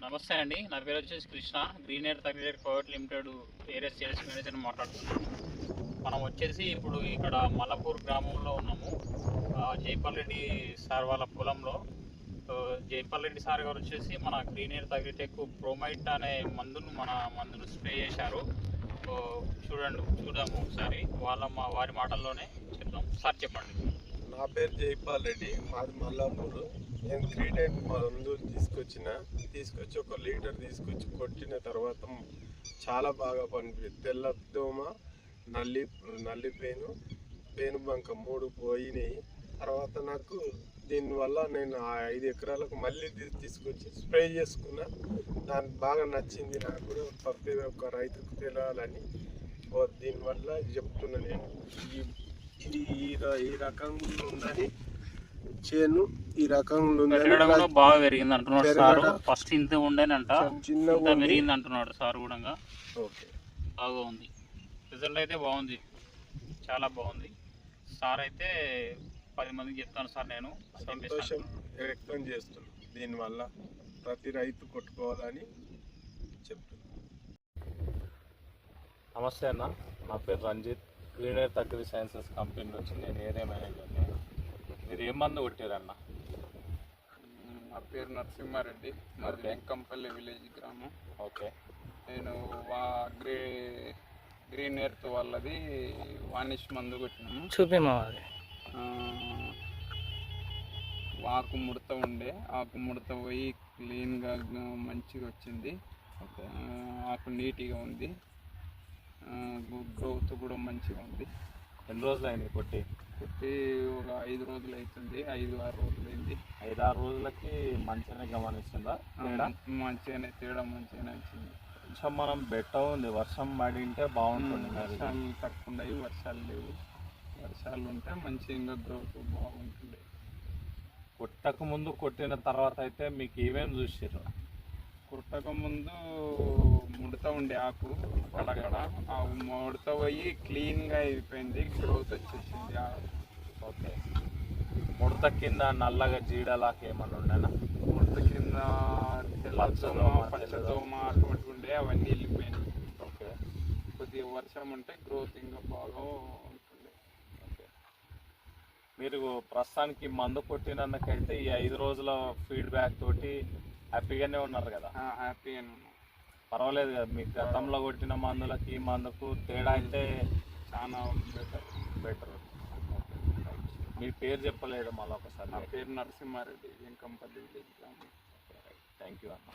నమస్తే అండి. నా పేరు వచ్చేసి Krishna. Green air agriculture private limited area sales manager మాట్లాడుతున్నాను. మనం వచ్చేసి ఇప్పుడు ఇక్కడ మల్లపూర్ గ్రామంలో ఉన్నాము. జైపాల్ రెడ్డి సార్ వాళ్ళ పొలంలో. జైపాల్ రెడ్డి సార్ గారు వచ్చేసి మన గ్రీన్ ఎయిర్ అగ్రిటెక్ ప్రోమైట్ అనే మందును స్ప్రే చేశారు. చూద్దాము ఒకసారి వారి మాటల్లోనే చెప్దాం. సార్ చెప్పండి. నా పేరు జైపాల్ రెడ్డి, మాది మల్లాపూర్. నేను 3 టైమ్ మందు తీసుకొచ్చి 1 లీటర్ తీసుకొచ్చి కొట్టిన తర్వాత చాలా బాగా పనిపించింది. తెల్ల దోమ, నల్లి పేను బంక 3 పోయినాయి. తర్వాత నాకు దీనివల్ల నేను 5 ఎకరాలకు మళ్ళీ తీసుకొచ్చి స్ప్రే చేసుకున్నా. దానికి బాగా నచ్చింది. నాకు కూడా ప్రతి ఒక్క రైతుకు తెలియాలని దీనివల్ల చెప్తున్నా. నేను ఈ రకంగా ఉందని చేను ఈ రకంగా బాగా పెరిగింది అంటున్నాడు సార్. ఫస్ట్ ఇంత ఉండేనంట, చిన్న పెరిగింది అంటున్నాడు సార్ కూడా. ఓకే, బాగా ఉంది. రిజల్ట్ అయితే బాగుంది, చాలా బాగుంది. సార్ అయితే 10 మందికి చెప్తాను సార్. నేను సంతోషం వ్యక్తం చేస్తున్నాను. దీనివల్ల ప్రతి రైతు కొట్టుకోవాలని చెప్తున్నాను. నమస్తే అన్న, నా పేరు Ranjith. Green air agri sciences company నుంచి నేను ఏరియా మేనేజర్ని. మీరు ఏం మందు కొట్టారన్న? నా పేరు నరసింహారెడ్డి, మాది వెంకంపల్లి విలేజ్ గ్రామం. ఓకే, నేను గ్రీన్ ఎయిర్త్ వాళ్ళది వానిష్ మందు కొట్టినాము. చూపేమావాలి. ఆకు ముడత పోయి క్లీన్గా మంచిగా వచ్చింది. ఓకే, ఆకు నీట్గా ఉంది, గ్రోత్ కూడా మంచిగా ఉంది. ఎన్ని రోజులు అయింది కొట్టి ఒక 5 రోజులు అవుతుంది, 5-6 రోజులు అయింది. 5-6 రోజులకి మంచిగానే గమనిస్తుందా? తేడా మంచిగానే వచ్చింది. కొంచెం మనం బెట్ట ఉంది, వర్షం పడింటే బాగుంటుంది. వర్షాలు తక్కువ ఉన్నాయి, వర్షాలు లేవు. వర్షాలు ఉంటే మంచిగా గ్రోత్ బాగుంటుంది. కొట్టక ముందు కొట్టిన తర్వాత అయితే మీకు ఏమేమి చూసారు? కొట్టక ముందు ముడత ఉండే ఆకు అక్కడక్కడ, ఆ ముడత పోయి క్లీన్గా అయిపోయింది, గ్రోత్ వచ్చేసింది. ఓకే, ముడత కింద నల్లగా జీడలాగా ఏమన్నా ఉండేనా? ముడత కింద పచ్చదోమ అటువంటి ఉండే, అవన్నీ వెళ్ళిపోయినాయి. ఓకే, కొద్దిగా వర్షం ఉంటే గ్రోత్ ఇంకా బాగా ఉంటుంది. ఓకే, మీరు ప్రస్తుతానికి మందు కొట్టినందుకైతే ఈ 5 రోజుల ఫీడ్బ్యాక్ తోటి హ్యాపీగానే ఉన్నారు కదా? హ్యాపీగానే ఉన్నాం, పర్వాలేదు కదా? మీకు గతంలో కొట్టిన మందులకి ఈ మందుకు తేడా అయితే చాలా బెటర్. మీ పేరు చెప్పలేదు మళ్ళీ ఒకసారి. నా పేరు నరసింహారెడ్డి, వెంకంపల్లి విలేజ్ గ్రామం. థ్యాంక్ యూ అన్న.